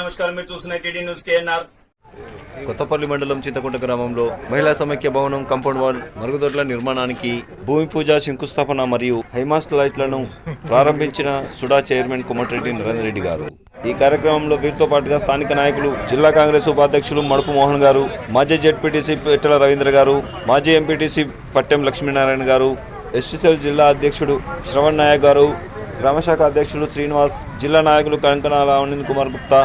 నమస్కారం. మీరు చూస్తున్న టీడీ న్యూస్ కేఎన్ఆర్. కొత్తపల్లి మండలం చింతకుంట గ్రామంలో మహిళా సమైక్య భవనం కాంపౌండ్ వాల్ మరుగుదొడ్ల నిర్మాణానికి భూమి పూజ శంకుస్థాపన మరియు హైమాస్ట్ లైట్లను ప్రారంభించిన సుడా చైర్మన్ కోమటిరెడ్డి నరేందర్ రెడ్డి గారు. ఈ కార్యక్రమంలో వీరితో పాటుగా స్థానిక నాయకులు జిల్లా కాంగ్రెస్ ఉపాధ్యక్షులు మడుపు మోహన్ గారు, మాజీ జెడ్పీటీసీ పెట్టెల రవీంద్ర గారు, మాజీ ఎంపీటీసీ పట్టెం లక్ష్మీనారాయణ గారు, ఎస్టీసెల్ జిల్లా అధ్యక్షుడు శ్రవణ్ నాయక్ గారు, గ్రామశాఖ అధ్యక్షుడు శ్రీనివాస్, జిల్లా నాయకులు కంకణాల అనిల్ కుమార్ గుప్తా,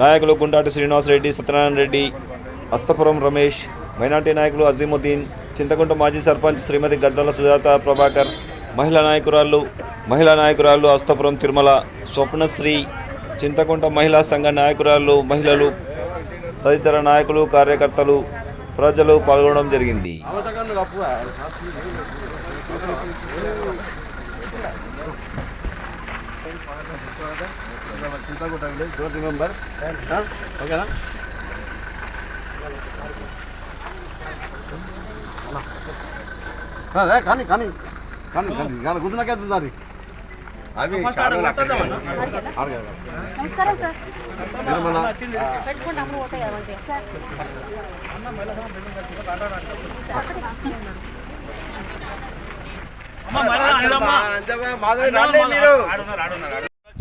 నాయకులు గుంటాటి శ్రీనివాస్ రెడ్డి, సత్యనారాయణ రెడ్డి, అస్తపురం రమేష్, మైనార్టీ నాయకులు అజీముద్దీన్, చింతకుంట మాజీ సర్పంచ్ శ్రీమతి గద్దల సుజాత ప్రభాకర్, మహిళా నాయకురాళ్ళు అస్తపురం తిరుమల స్వప్నశ్రీ, చింతకుంట మహిళా సంఘ నాయకురాళ్ళు, మహిళలు తదితర నాయకులు, కార్యకర్తలు, ప్రజలు పాల్గొనడం జరిగింది. కానీ గుర్తునాకే దారి నమస్కారం సార్. పెట్టుకుంటే అప్పుడు పోతాయి సార్.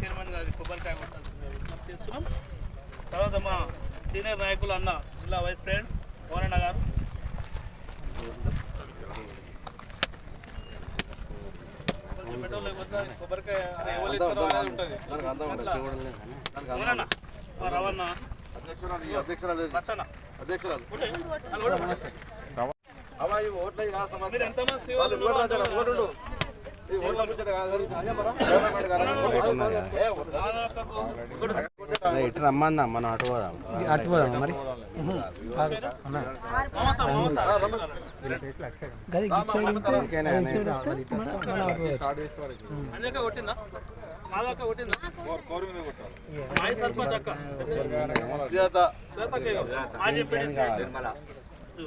చైర్మన్ గారి కొబ్బరికాయ తీస్తున్నాం. తర్వాత మా సీనియర్ నాయకులు అన్న జిల్లా వైస్ ప్రెసిడెంట్ మోహనన్న గారు, కొబ్బరికాయ ఉంటుంది రవణ మీరు ఎంతమంది సేవలు ఇటు రమ్మన్నా మనం అటు పోదాం మరి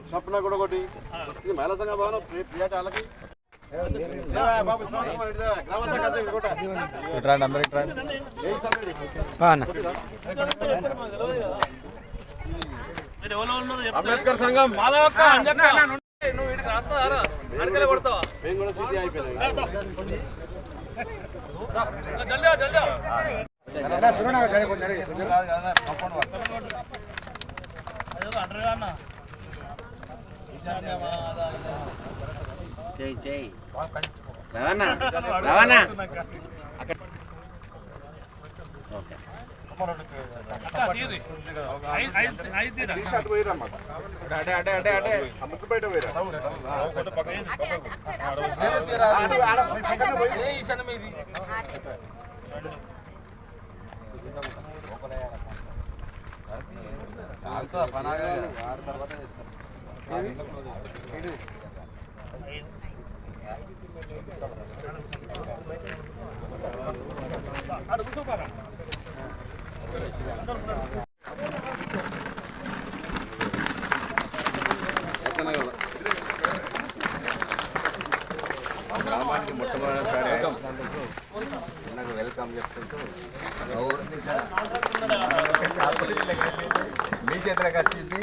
స్వప్న కూడా ఒకటి మహిళా సంఘ భవనం ప్రియాట వాళ్ళకి అంబేద్కర్ సంఘం నువ్వు వీడికి రాస్తారా అడకలే కొడతావా ముక్కు బయట పోయిరా గ్రామానికి మొట్టమొదటిసారి నాకు వెల్కమ్ చెప్తుంటూ మీ చేతులకు వచ్చింది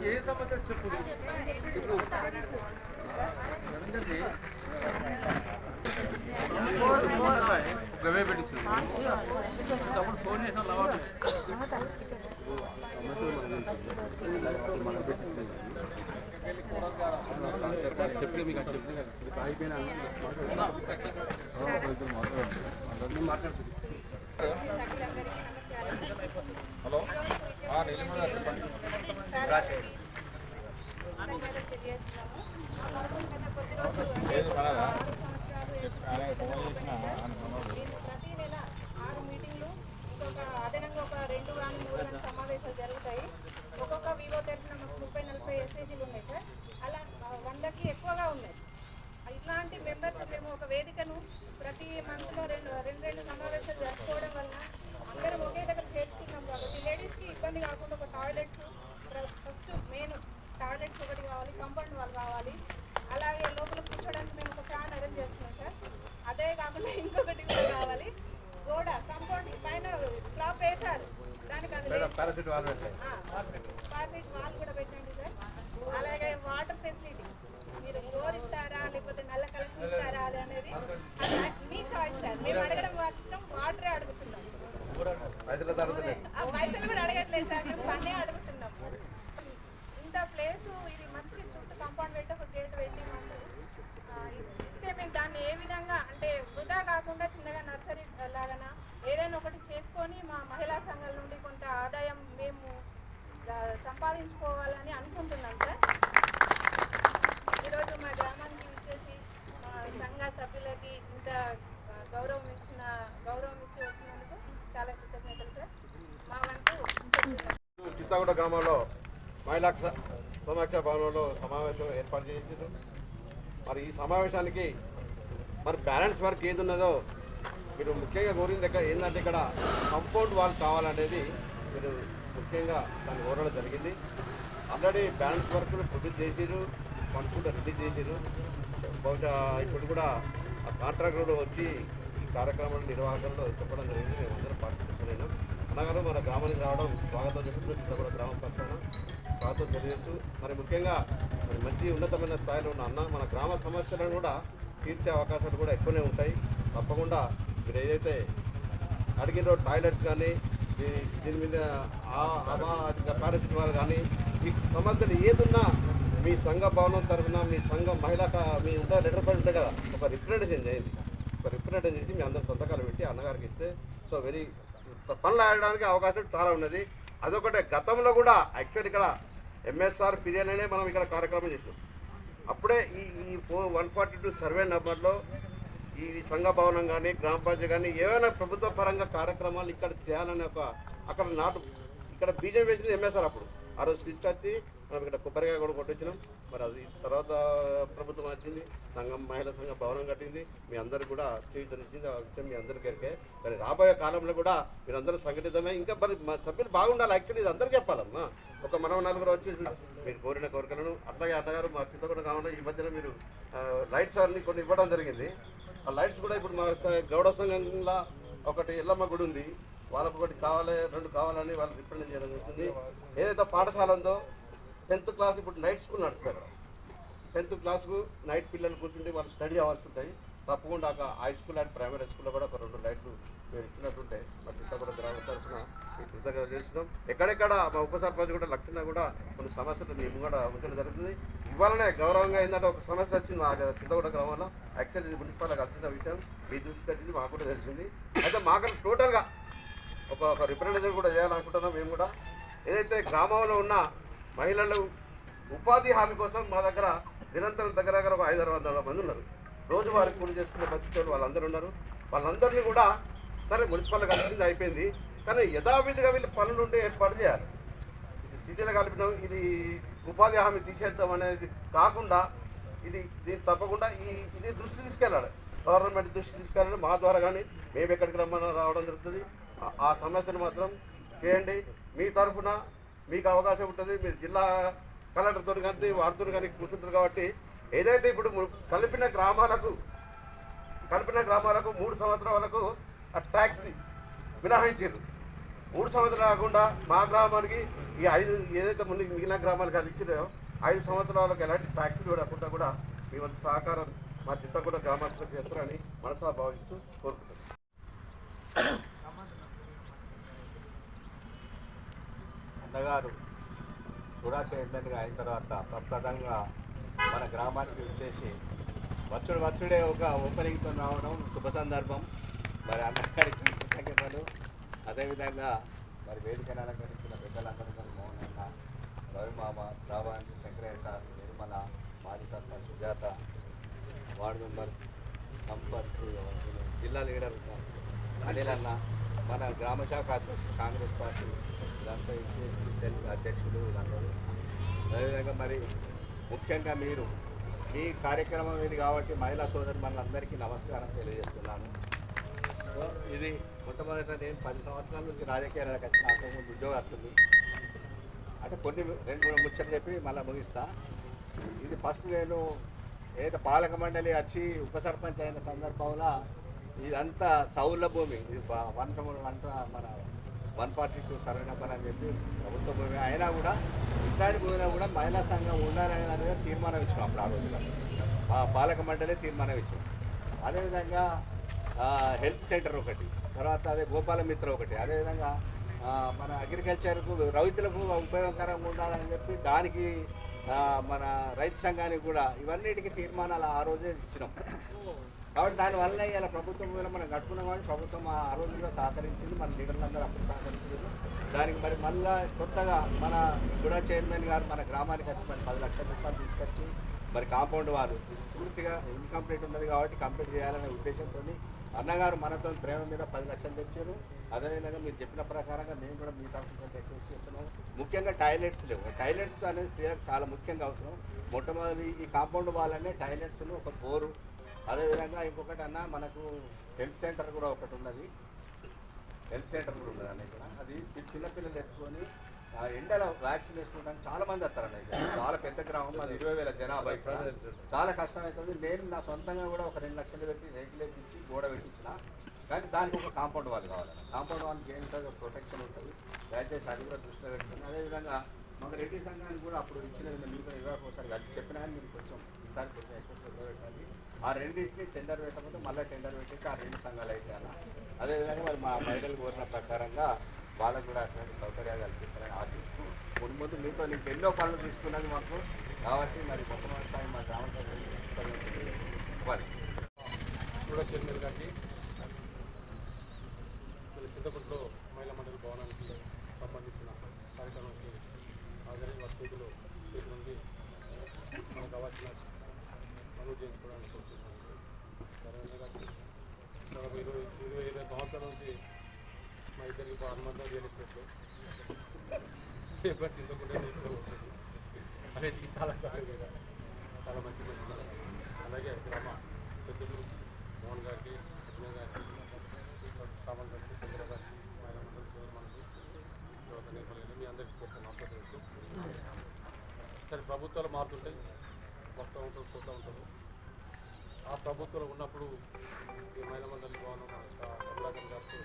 ఏ సమస్య చెప్పు. ఇప్పుడు గవే పెట్టించు అప్పుడు ఫోన్ చేసిన లవాటు చెప్పి మీకు చెప్పి అయిపోయినా హలో ప్రతి నెల 6 మీటింగ్లు, ఇంకొక అదనంగా ఒక 2 సమావేశాలు జరుగుతాయి. ఒక్కొక్క వివో తరఫున 30-40 ఎస్ఏజీలు ఉన్నాయి సార్. అలా 100కి ఎక్కువగా ఉన్నాయి. ఇట్లాంటి మెంబర్స్ మేము ఒక వేదికను ప్రతి మంత్లో రెండు సమావేశాలు జరుపుకోవడం వల్ల అందరం ఒకే దగ్గర చేర్చుకున్నాం కాబట్టి లేడీస్కి ఇబ్బంది కాకుండా ఒక టాయిలెట్స్ ఫస్ట్ మెయిన్ టాయిలెట్స్ ఒకటి కావాలి, కాంపౌండ్ వాల్ కావాలి, అలాగే లోపల కూర్చోడానికి మేము ఒక ఫ్యాన్ అరేంజ్ చేస్తున్నాం సార్. అదే కాకుండా ఇంకొకటి కూడా కావాలి, గోడ కాంపౌండ్ పైన స్లాబ్ వేశారు, దానికి అది పారాషూట్ వాల్ కూడా పెట్టండి సార్. అలాగే వాటర్ ఫెసిలిటీ మీరు బోర్ ఇస్తారా లేకపోతే నల్ల కలెక్షన్ ఇస్తారా అది అనేది మీ చాయిస్ సార్. మేము అడగడం మాత్రం వాటరే అడుగుతున్నాం, పైసలు కూడా అడగట్లేదు సార్, మేము పన్నే అడుగుతున్నాం. ఇంత ప్లేస్ ఇది మంచి చుట్టూ కాంపౌండ్ పెట్టి ఒక గేట్ పెట్టి మాకు ఇస్తే మేము దాన్ని ఏ విధంగా అంటే వృధా కాకుండా చిన్నగా నర్సరీ లాగా ఏదైనా ఒకటి చేసుకొని మా మహిళా సంఘాల నుండి కొంత ఆదాయం మేము సంపాదించుకోవాలని అనుకుంటున్నాం సార్. ఈరోజు మా గ్రామానికి వచ్చేసి మా సంఘ సభ్యులకి ఇంత గౌరవం ఇచ్చి వచ్చినందుకు చాలా కృతజ్ఞతలు సార్. మా వంతు చిత్తగూడ గ్రామంలో మహిళా సమాఖ్య భవనంలో సమావేశం ఏర్పాటు చేసింది. మరి ఈ సమావేశానికి మరి బ్యాలెన్స్ వర్క్ ఏది ఉన్నదో మీరు ముఖ్యంగా కోరింది ఏంటంటే ఇక్కడ కాంపౌండ్ వాల్ కావాలనేది మీరు ముఖ్యంగా దాన్ని కోరడం జరిగింది. ఆల్రెడీ బ్యాలెన్స్ వర్క్లు ప్రొడ్యూస్ చేసిరు, ఫండ్స్ కూడా రిలీజ్ చేసిరు. బహుశా ఇప్పుడు కూడా ఆ కాంట్రాక్టర్ వచ్చి ఈ కార్యక్రమాల నిర్వాహకంలో చెప్పడం జరిగింది. మేము అందరం పార్టిసిపేట్ అయినాం. అన్నగారు మన గ్రామానికి రావడం స్వాగతం చెప్తూ చిత్తగూడ గ్రామం పక్షాన స్వాగతం తెలియజేస్తూ మరి ముఖ్యంగా మరి మంచి ఉన్నతమైన స్థాయిలో ఉన్న అన్న మన గ్రామ సమస్యలను కూడా తీర్చే అవకాశాలు కూడా ఎక్కువనే ఉంటాయి. తప్పకుండా మీరు ఏదైతే అడిగినో టాయిలెట్స్ కానీ దీని మీద కార్యక్రమాలు కానీ మీ సమస్యలు ఏదున్నా మీ సంఘ భవనం తరఫున మీ సంఘం మహిళా మీ లెటర్ పడి ఉంటాయి కదా, ఒక రిప్రజెంటేషన్ చేయండి. ఒక రిప్రజెంటేషన్ చేసి మీ అందరి సంతకాలు పెట్టి అన్నగారికి ఇస్తే సో వెరీ పనులు ఆడడానికి అవకాశం చాలా ఉన్నది. అదొకటే గతంలో కూడా యాక్చువల్ ఇక్కడ ఎంఎస్ఆర్ పీరియడ్ అనే మనం ఇక్కడ కార్యక్రమం చేసాం. అప్పుడే ఈ 142 సర్వే నెంబర్లో ఈ సంఘ భవనం కానీ గ్రామ పంచాయతీ కానీ ఏమైనా ప్రభుత్వ పరంగా కార్యక్రమాలు ఇక్కడ చేయాలని అక్కడ ఇక్కడ బీజం వేసింది ఎంఎస్ఆర్. అప్పుడు ఆ రోజు తీసుకొచ్చి మనం ఇక్కడ కొబ్బరికాయ కూడా కొట్టించినాం. మరి అది తర్వాత ప్రభుత్వం వచ్చింది, సంఘం మహిళా సంఘం భవనం కట్టింది, మీ అందరికి కూడా స్వీకరించింది. ఆ విషయం మీ అందరికీ ఎరికే. మరి రాబోయే కాలంలో కూడా మీరందరూ సంఘటితమే ఇంకా మరి మా సభ్యులు బాగుండాలి. యాక్చువల్లీ ఇది అందరికీ చెప్పాలమ్మా. ఒక మనం నలుగురు వచ్చి మీరు కోరిన కోరికలను అట్లాగే అన్నగారు మా చిత్తగూడ కావాలి. ఈ మధ్యన మీరు లైట్స్ అన్ని కొన్ని ఇవ్వడం జరిగింది. ఆ లైట్స్ కూడా ఇప్పుడు మా గౌడ సంఘంలో ఒకటి ఎల్లమ్మ గుడి ఉంది, వాళ్ళకు ఒకటి కావాలి, 2 కావాలని వాళ్ళు రిప్రజెంట్ చేయడం జరుగుతుంది. ఏదైతే పాఠశాల ఉందో 10th క్లాస్ ఇప్పుడు నైట్ స్కూల్ నడుస్తారు. 10th క్లాస్కు నైట్ పిల్లలు కూర్చుంటే వాళ్ళు స్టడీ అవర్స్ ఉంటాయి. తప్పకుండా హై స్కూల్ అండ్ ప్రైమరీ స్కూల్లో కూడా ఒక 2 లైట్లు మీరు ఇచ్చినట్టుంటే మా చిత్తగూడ గ్రామం తరఫున కృతజ్ఞత చేస్తున్నాం. ఎక్కడెక్కడ మా ఉప సర్పంచ్ కూడా లక్షణ కూడా కొన్ని సమస్యలు మేము కూడా ఉంచడం జరుగుతుంది. ఇవాళనే గౌరవంగా ఏంటంటే ఒక సమస్య వచ్చింది మా చిత్తగూడ గ్రామంలో. యాక్చువల్లీ ఇది మున్సిపాల్గా వచ్చిన విషయం మీ దృష్టికి వచ్చింది, మాకు కూడా తెలిసింది. అయితే మాకు టోటల్గా ఒక రిప్రజెంటేషన్ కూడా చేయాలనుకుంటున్నాం. మేము కూడా ఏదైతే గ్రామంలో ఉన్న మహిళలు ఉపాధి హామీ కోసం మా దగ్గర నిరంతరం దగ్గర ఒక 500-600 మంది ఉన్నారు. రోజువారీ కూలి చేసుకునే పరిస్థితులు వాళ్ళందరూ ఉన్నారు. వాళ్ళందరినీ కూడా సరే మున్సిపల్గా కలిసింది అయిపోయింది, కానీ యథావిధిగా వీళ్ళు పనులు ఉంటే ఏర్పాటు చేయాలి. ఇది సిటీలో కలిపినాం, ఇది ఉపాధి హామీ తీసేద్దాం అనేది కాకుండా దీన్ని తప్పకుండా ఇది దృష్టి తీసుకెళ్ళాలి, గవర్నమెంట్ దృష్టి తీసుకెళ్ళాలి. మా ద్వారా కానీ మేము ఎక్కడికి రమ్మని రావడం జరుగుతుంది. ఆ సమస్యను మాత్రం చేయండి. మీ తరఫున మీకు అవకాశం ఉంటుంది. మీరు జిల్లా కలెక్టర్తో కానీ వారితో కానీ కూర్చుంటారు కాబట్టి ఏదైతే ఇప్పుడు కలిపిన గ్రామాలకు 3 సంవత్సరాల వరకు ఆ ట్యాక్స్ మినహాయించారు. 3 సంవత్సరాలు కాకుండా మా గ్రామానికి ఈ 5 ఏదైతే ముందు మిగిలిన గ్రామాలకు అది ఇచ్చినాయో 5 సంవత్సరాలకు ఎలాంటి ట్యాక్స్ చూడకుండా కూడా మీ వంతు సహకారం మా చిత్తగూడ గ్రామాలకు చేస్తారని మనసా భావిస్తూ కోరుకుంటున్నాను. అన్నగారు కూడా చైర్మన్గా అయిన తర్వాత ప్రప్రదంగా మన గ్రామానికి వచ్చేసి వచ్చుడే ఒక ఓపెనింగ్తో రావడం శుభ సందర్భం. మరి అన్నగారికి కృతజ్ఞతలు. అదేవిధంగా మరి వేదికను అలంకరించిన పెద్దలందరూ మోహన్ అన్న, రవిమామ, శ్రావణి, శంకరయ్య సార్, నిర్మల, మాజీ సర్పంచ్ సుజాత, వార్డు మెంబర్ సంపత్, జిల్లా లీడర్ అనిల్ అన్న, మన గ్రామ శాఖ అధ్యక్షుడు కాంగ్రెస్ పార్టీ ఇదంతా సెల్ అధ్యక్షులు వీళ్ళందరూ. అదేవిధంగా మరి ముఖ్యంగా మీరు మీ కార్యక్రమం ఇది కాబట్టి మహిళా సోదరు మనందరికీ నమస్కారం తెలియజేస్తున్నాను. సో ఇది మొట్టమొదట నేను 10 సంవత్సరాల నుంచి రాజకీయాలకు వచ్చిన ముందు ఉద్యోగస్తులు. అంటే కొన్ని 2-3 ముచ్చట్లు చెప్పి మళ్ళీ ముగిస్తా. ఇది ఫస్ట్ నేను ఏదో పాలక మండలి వచ్చి ఉప సర్పంచ్ అయిన సందర్భంలో ఇదంతా సౌల భూమి, ఇది వంట మన 142 సర్వే నెంబర్ అని చెప్పి ప్రభుత్వ భూమి అయినా కూడా ఇట్లాంటి భూమిలో కూడా మహిళా సంఘం ఉండాలని అనేది తీర్మానం ఇచ్చినాం అప్పుడు ఆ రోజుల్లో. పాలక మండలి తీర్మానం ఇచ్చాం. అదేవిధంగా హెల్త్ సెంటర్ ఒకటి, తర్వాత అదే గోపాలమిత్ర ఒకటి, అదేవిధంగా మన అగ్రికల్చర్కు రైతులకు ఉపయోగకరంగా ఉండాలని చెప్పి దానికి మన రైతు సంఘానికి కూడా ఇవన్నిటికీ తీర్మానాలు ఆ రోజే ఇచ్చినాం. కాబట్టి దానివల్ల ఇలా ప్రభుత్వం మీద మనం కట్టుకున్నాం. కాబట్టి ప్రభుత్వం ఆ రోజుల్లో సహకరించింది, మన లీడర్లందరూ అప్పుడు సహకరించారు. దానికి మరి మళ్ళీ కొత్తగా మన కూడా చైర్మన్ గారు మన గ్రామానికి వచ్చి మరి 10 లక్షల రూపాయలు తీసుకొచ్చి మరి కాంపౌండ్ వాళ్ళు పూర్తిగా ఇన్కంప్లీట్ ఉన్నది కాబట్టి కంప్లీట్ చేయాలనే ఉద్దేశంతో అన్నగారు మనతో ప్రేమ మీద 10 లక్షలు తెచ్చారు. అదేవిధంగా మీరు చెప్పిన ప్రకారంగా మేము కూడా మీ తరఫున రిక్వెస్ట్ చేస్తున్నాం. ముఖ్యంగా టాయిలెట్స్ లేవు. టాయిలెట్స్ అనేది స్త్రీలకు చాలా ముఖ్యంగా అవసరం. మొట్టమొదటి ఈ కాంపౌండ్ వాళ్ళనే టాయిలెట్స్ను, ఒక బోరు, అదేవిధంగా ఇంకొకటి అన్న మనకు హెల్త్ సెంటర్ కూడా ఒకటి ఉన్నది. హెల్త్ సెంటర్ కూడా ఉన్నది అన్న ఇక్కడ. అది చిన్నపిల్లలు ఎత్తుకొని ఎండలో వ్యాక్సిన్ వేసుకోవడానికి చాలామంది వస్తారన్న. ఇక్కడ చాలా పెద్ద గ్రామం, అది 20,000 జనాభా. ఇక్కడ చాలా కష్టం అవుతుంది. నేను నా సొంతంగా కూడా ఒక 2 లక్షలు పెట్టి రేకులు వేపించి గోడ పెట్టించిన. కానీ దానికి ఒక కాంపౌండ్ వాళ్ళు కావాలన్న. కాంపౌండ్ వాళ్ళకి ఏం ఉంటుంది, ప్రొటెక్షన్ ఉంటుంది. దయచేసి అది కూడా దృష్టిలో పెట్టుకుని అదేవిధంగా మన రెడ్డి సంఘానికి కూడా అప్పుడు ఇచ్చిన మీకు ఒకసారి కలిసి చెప్పినా కానీ మీరు కొంచెం ఈసారి కొంచెం ఎక్కువ శ్రద్ధ పెట్టాలి. ఆ రెండింటిని టెండర్ పెట్టకపోతే మళ్ళీ టెండర్ పెట్టేసి ఆ 2 సంఘాలు అయితే అన్న. అదేవిధంగా మరి మా మహిళలు కోరిన ప్రకారంగా వాళ్ళకు కూడా అటువంటి సౌకర్యాలు కల్పిస్తారని ఆశిస్తూ ముందు మీతో నీకు ఎన్నో పనులు తీసుకున్నది మాకు. కాబట్టి మరి మొట్టమొదటిసారి మా గ్రామ ఇవ్వాలి. కూడా చైర్మన్ గారికి చింతకుంటలో మహిళా మండలి భవనానికి సంబంధించిన కార్యక్రమానికి హాజరై వారి చేతులు నుండి మనకు కావాల్సిన పనులు చేసుకోవడానికి వస్తున్నాను. దాదాపు 20 సంవత్సరాల నుంచి మా ఇద్దరికి హనుమంతం రియల్ ఎస్టేట్లో ఎప్పుడు చింతకుంటే ఉంటుంది అనేది చాలా సహాయంగా చాలా మంచి మంచి. అలాగే గ్రామ పెద్దలు మోహన్ గారికి, కృష్ణ గారికి, సామల్ గారికి, చంద్ర గారికి, మహిళా మండలి మనకి యువత నేర్పలేదు మీ అందరికీ నాకు తెలుసు. సరే ప్రభుత్వాలు మారుతుంటాయి, వస్తూ ఉంటారు, పోతూ ఉంటారు. ఆ ప్రభుత్వాలు ఉన్నప్పుడు ఈ మహిళా మండలి భవనం కమలాకర్ గారితో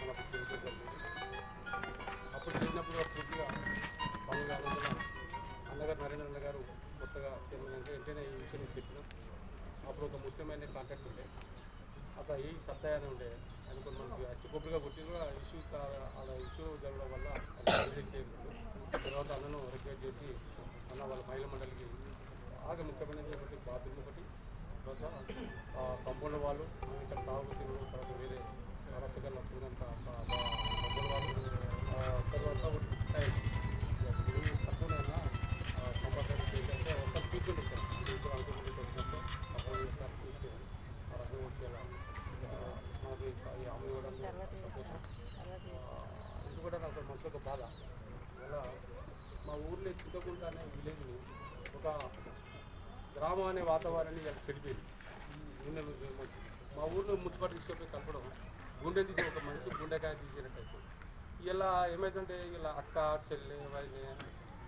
మనకు చేయించడం జరిగింది. అప్పుడు చేసినప్పుడు పూర్తిగా పనులు కావాలన్నా అన్నగారు నరేంద్ర గారు కొత్తగా చైర్మన్ అంటే వెంటనే ఈ విషయం చెప్పినాం. అప్పుడు ఒక ముఖ్యమైన కాంటాక్ట్ ఉండే, అక్కడ ఈ సత్తాయ అని ఉండే అనుకుని మనకి అచ్చి కొబ్బరిగా పుట్టిన ఇష్యూ జరగడం వల్ల రిజెక్ట్ చేయలేదు. తర్వాత అన్నను రిక్వెస్ట్ చేసి అన్న వాళ్ళ మహిళా మండలికి బాగా ముఖ్యమైనటువంటి బాత్రూమ్ ఒకటి, తర్వాత కంపౌండ్ వాళ్ళు ఇక్కడ తాగుతీరు, తర్వాత వేరే రకరకాల పూర్ణంత కంపౌండ్ వాళ్ళు, తర్వాత తక్కువనైనా కంపల్సరీ ఏంటంటే ఒకసారి తీసుకుంటే సార్ ఇప్పుడు అనుకుంటే వచ్చినప్పుడు అప్పుడు సార్ చూస్తే ఆ రకంగా వచ్చేలా మనకి ఈ అమ్మ ఇవ్వడం సంతోషం. ఇది కూడా నాకు మనసు ఒక బాధ. ఇలా మా ఊర్లో చింతకుంట అనే విలేజ్ని ఒక గ్రామం అనే వాతావరణాన్ని ఇలా చెడిపోయింది. గిన్నెలు మా ఊర్లో మున్సిపాలిటీ తీసుకెళ్ళి కలపడం గుండె తీసి ఒక మనిషి గుండెకాయ తీసినట్టు. ఇలా ఏమైతుంటే ఇలా అక్క చెల్లె వారిని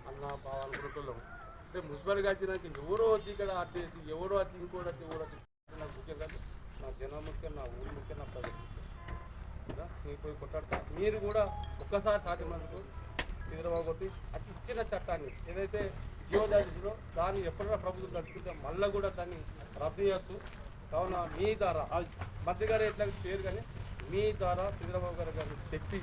అన్న బావ అనుకుంటున్నాం. అంటే మున్సిపాలిటీ వచ్చినాక ఎవరో వచ్చి ఇక్కడ అట్టేసి ఎవరో వచ్చి ఇంకోటి వచ్చి ఎవరో వచ్చి నాకు ముఖ్యం కాదు. నా జనం ముఖ్యం, నా ఊరు ముఖ్యం, నా ప్రజలు ముఖ్యం. మీరు పోయి కొట్టాడుతా మీరు కూడా ఒక్కసారి సాధ్యమందుకు హైదరాబాద్ కొట్టి అది ఇచ్చిన చట్టాన్ని ఏదైతే జియోదాజిలో దాన్ని ఎప్పుడైనా ప్రభుత్వం నడుచుకుంటే మళ్ళీ కూడా దాన్ని రద్దు చేయొచ్చు. కావున మీ ద్వారా మంత్రి గారు ఎట్లా చేయరు కానీ మీ ద్వారా చంద్రబాబు గారు చెప్పి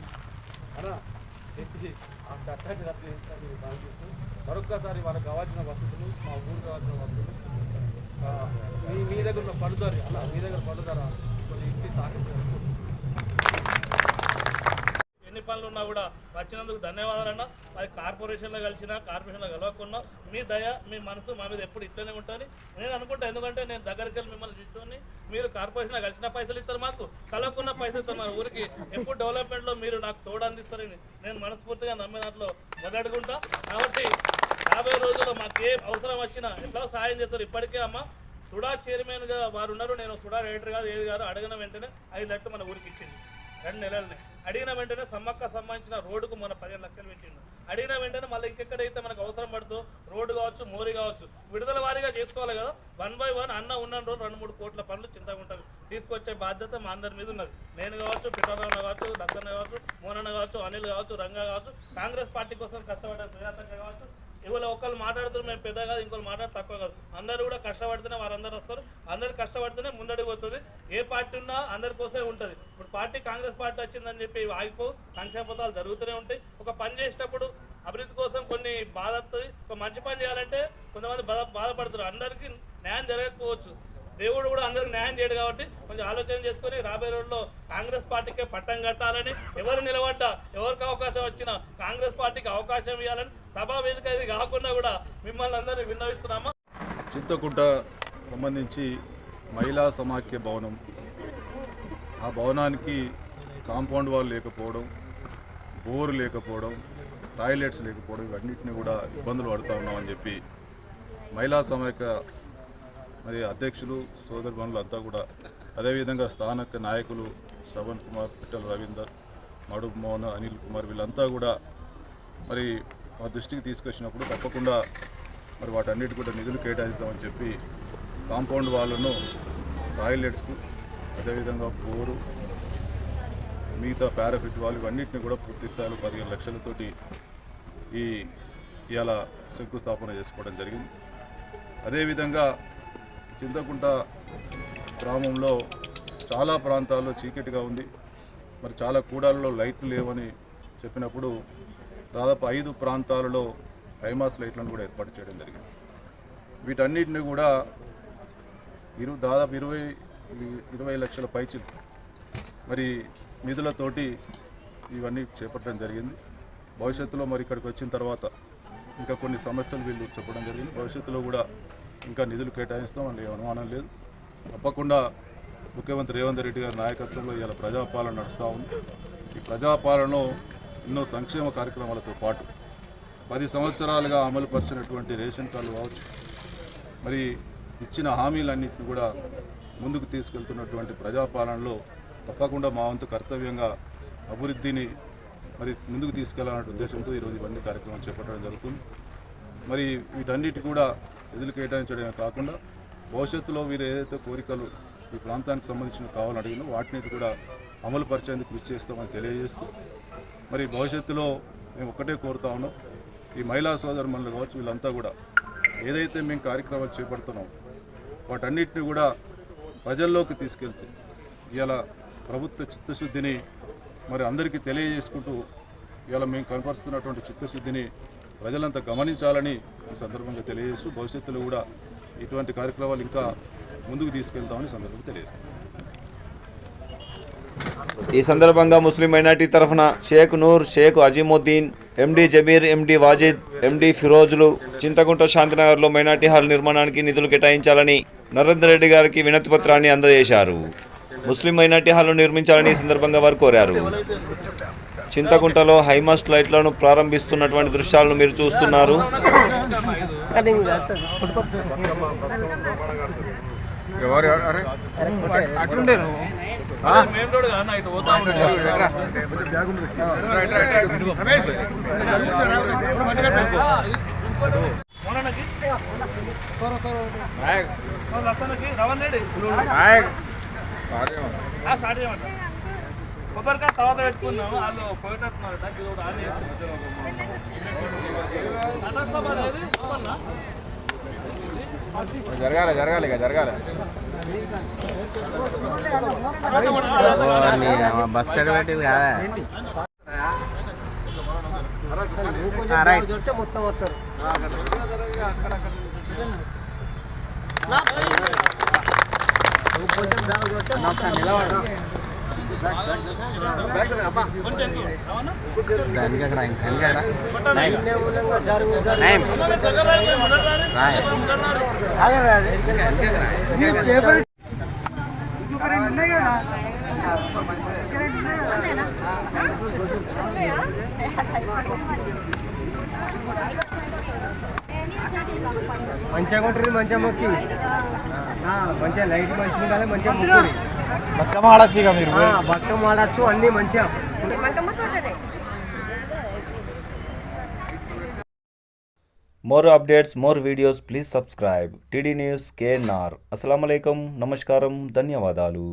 ఆ చట్టాన్ని రద్దు చేస్తారని భావిస్తూ మరొక్కసారి వాళ్ళకి కావాల్సిన వసతులు, మా ఊరు కావాల్సిన వసతులు మీ దగ్గర ఉన్న పడుదారు అలా మీ దగ్గర పడుదారా కొన్ని ఇచ్చి సాధించారు. ఎన్ని పనులు ఉన్నా కూడా వచ్చినందుకు ధన్యవాదాలన్నా. అది కార్పొరేషన్లో కలిసినా కార్పొరేషన్లో కలవకున్నా మీ దయ మీ మనసు మా మీద ఎప్పుడు ఇట్లనే ఉంటుంది నేను అనుకుంటా. ఎందుకంటే నేను దగ్గరికి వెళ్ళి మిమ్మల్ని చూసుకొని మీరు కార్పొరేషన్లో కలిసిన పైసలు ఇస్తారు, మాకు కలవకున్న పైసలు ఇస్తారు. మన ఊరికి ఎప్పుడు డెవలప్మెంట్లో మీరు నాకు తోడు అందిస్తారని నేను మనస్ఫూర్తిగా నమ్మే దాంట్లో మొదలుకుంటా. కాబట్టి 50 రోజుల్లో మాకు ఏ అవసరం వచ్చినా ఎట్లా సాయం చేస్తారు. ఇప్పటికే అమ్మ సుడా చైర్మన్గా వారు ఉన్నారు, నేను సుడా డైరెక్టర్ కాదు ఏది కాదు. అడిగిన వెంటనే 5 లక్షలు మన ఊరికి ఇచ్చింది 2 నెలలనే. అడిగిన వెంటనే సమ్మక్క సంబంధించిన రోడ్డుకు మన 15 లక్షలు పెట్టిండు. అడిగిన వెంటనే మళ్ళీ ఇంకెక్కడైతే మనకు అవసరం పడుతుందో రోడ్డు కావచ్చు, మోరీ కావచ్చు, విడుదల వారీగా చేసుకోవాలి కదా. 1 by 1 అన్న ఉన్న రోజు 2-3 కోట్ల పనులు చింతకుంటారు తీసుకొచ్చే బాధ్యత మా అందరి మీద ఉన్నది. నేను కావచ్చు, పిఠారావు కావచ్చు, దత్తన్న కావచ్చు, మోనన్న కావచ్చు, అనిల్ కావచ్చు, రంగా కావచ్చు, కాంగ్రెస్ పార్టీ కోసం కష్టపడే ప్రజాతంగా కావచ్చు. ఇవాళ ఒకళ్ళు మాట్లాడుతున్నారు మేము పెద్ద కాదు, ఇంకోళ్ళు మాట్లాడు తక్కువ కాదు. అందరూ కూడా కష్టపడితేనే వారందరూ వస్తారు. అందరు కష్టపడితేనే ముందడికి పోతుంది. ఏ పార్టీ ఉన్నా అందరి కోసమే ఉంటుంది. ఇప్పుడు పార్టీ కాంగ్రెస్ పార్టీ వచ్చిందని చెప్పి ఆగిపో, సంక్షేమ పథకాలు జరుగుతూనే ఉంటాయి. ఒక పని చేసేటప్పుడు అభివృద్ధి కోసం కొన్ని బాధ వస్తుంది. ఒక మంచి పని చేయాలంటే కొంతమంది బాధపడుతారు. అందరికీ న్యాయం జరగకపోవచ్చు. దేవుడు కూడా అందరికి న్యాయం చేయడు కాబట్టి కొంచెం ఆలోచన చేసుకొని రాబోయే రోజుల్లో కాంగ్రెస్ పార్టీకే పట్టం కట్టాలని, ఎవరు నిలబడ్డా, ఎవరికి అవకాశం వచ్చినా కాంగ్రెస్ పార్టీకి అవకాశం ఇవ్వాలని సభా వేదిక ఇది కాకుండా కూడా మిమ్మల్ని అందరినీ విన్నవిస్తున్నామా. చింతకుంట సంబంధించి మహిళా సమాఖ్య భవనం, ఆ భవనానికి కాంపౌండ్ వాల్ లేకపోవడం, బోరు లేకపోవడం, టాయిలెట్స్ లేకపోవడం, ఇవన్నింటినీ కూడా ఇబ్బందులు పడుతూ ఉన్నామని చెప్పి మహిళా సమాఖ్య మరి అధ్యక్షులు సోదరుమణులు అంతా కూడా, అదేవిధంగా స్థానిక నాయకులు శ్రవణ్ కుమార్, పిట్టల రవీందర్, మడుపు మోహన్, అనిల్ కుమార్ వీళ్ళంతా కూడా మరి మా దృష్టికి తీసుకొచ్చినప్పుడు తప్పకుండా మరి వాటన్నిటి కూడా నిధులు కేటాయిస్తామని చెప్పి కాంపౌండ్ వాళ్ళను టాయిలెట్స్కు, అదేవిధంగా బోరు, మిగతా పారాఫిట్ వాళ్ళు ఇవన్నింటినీ కూడా పూర్తి స్థాయిలో 15 లక్షలతోటి ఇవాళ శంకుస్థాపన చేసుకోవడం జరిగింది. అదేవిధంగా చింతకుంట గ్రామంలో చాలా ప్రాంతాల్లో చీకటిగా ఉంది. మరి చాలా కూడాలలో లైట్లు లేవని చెప్పినప్పుడు దాదాపు 5 ప్రాంతాలలో హైమాస్ లైట్లను కూడా ఏర్పాటు చేయడం జరిగింది. వీటన్నిటిని కూడా దాదాపు 20 లక్షల పైచిలు మరి నిధులతోటి ఇవన్నీ చేపట్టడం జరిగింది. భవిష్యత్తులో మరి ఇక్కడికి వచ్చిన తర్వాత ఇంకా కొన్ని సమస్యలు వీళ్ళు చెప్పడం జరిగింది. భవిష్యత్తులో కూడా ఇంకా నిధులు కేటాయిస్తాం అని అనుమానం లేదు. తప్పకుండా ముఖ్యమంత్రి రేవంత్ రెడ్డి గారి నాయకత్వంలో ఇవాళ ప్రజాపాలన నడుస్తూ ఉంది. ఈ ప్రజాపాలనలో ఎన్నో సంక్షేమ కార్యక్రమాలతో పాటు 10 సంవత్సరాలుగా అమలుపరిచినటువంటి రేషన్ కార్డులు కావచ్చు, మరి ఇచ్చిన హామీలన్నింటినీ కూడా ముందుకు తీసుకెళ్తున్నటువంటి ప్రజాపాలనలో తప్పకుండా మా వంతు కర్తవ్యంగా అభివృద్ధిని మరి ముందుకు తీసుకెళ్లాలనే ఉద్దేశంతో ఈరోజు ఇవన్నీ కార్యక్రమాలు చేపట్టడం జరుగుతుంది. మరి వీటన్నిటి కూడా నిధులు కేటాయించడమే కాకుండా భవిష్యత్తులో వీరు ఏదైతే కోరికలు ఈ ప్రాంతానికి సంబంధించిన కావాలని అడిగినో వాటిని కూడా అమలు పరిచేందుకు కృషి చేస్తామని తెలియజేస్తూ, మరి భవిష్యత్తులో మేము ఒక్కటే కోరుతా ఉన్నాం, ఈ మహిళా సోదరుమణులు కావచ్చు వీళ్ళంతా కూడా ఏదైతే మేము కార్యక్రమాలు చేపడుతున్నాం వాటన్నిటిని కూడా ప్రజల్లోకి తీసుకెళ్తూ ఇవాళ ప్రభుత్వ చిత్తశుద్ధిని మరి అందరికీ తెలియజేసుకుంటూ ఇవాళ మేము కనపరుస్తున్నటువంటి చిత్తశుద్ధిని ప్రజలంతా గమనించాలని ఈ సందర్భంగా తెలియజేస్తూ భవిష్యత్తులో కూడా ఇటువంటి కార్యక్రమాలు ఇంకా ముందుకు తీసుకెళ్తామని సందర్భంగా తెలియజేస్తాం. ఈ సందర్భంగా ముస్లిం మైనార్టీ తరఫున షేక్ నూర్, షేక్ అజీముద్దీన్, ఎండి జబీర్, ఎండి వాజిద్, ఎండి ఫిరోజులు చింతకుంట శాంతినగర్లో మైనార్టీ హాల్ నిర్మాణానికి నిధులు కేటాయించాలని నరేందర్ రెడ్డి గారికి వినతి పత్రాన్ని అందజేశారు. ముస్లిం మైనార్టీ హాల్ను నిర్మించాలని ఈ సందర్భంగా వారు కోరారు. చింతకుంటలో హైమాస్ట్ లైట్లను ప్రారంభిస్తున్నటువంటి దృశ్యాలను మీరు చూస్తున్నారు. కొబ్బరికాయ తర్వాత పెట్టుకున్నాము. వాళ్ళు పోయేటట్టున్నారు. జరగాలి జరగాలి ఇక జరగాలి. బస్ స్టాండ్ పెట్టింది కదా మొత్తం వస్తారు. నిలబడు మంచిగా ఉంటుంది. మంచిగా మొక్కి మంచిగా లైట్ మంచిగా ఉండాలి. మంచిగా మొక్కుని బతుకమ్మ ఆడచ్చు. ఇక మీరు బతుకమ్మ ఆడచ్చు. అన్నీ మంచిగా more updates, more videos, please subscribe TD news KNR. అస్సలాము అలైకుం, నమస్కారం, ధన్యవాదాలు.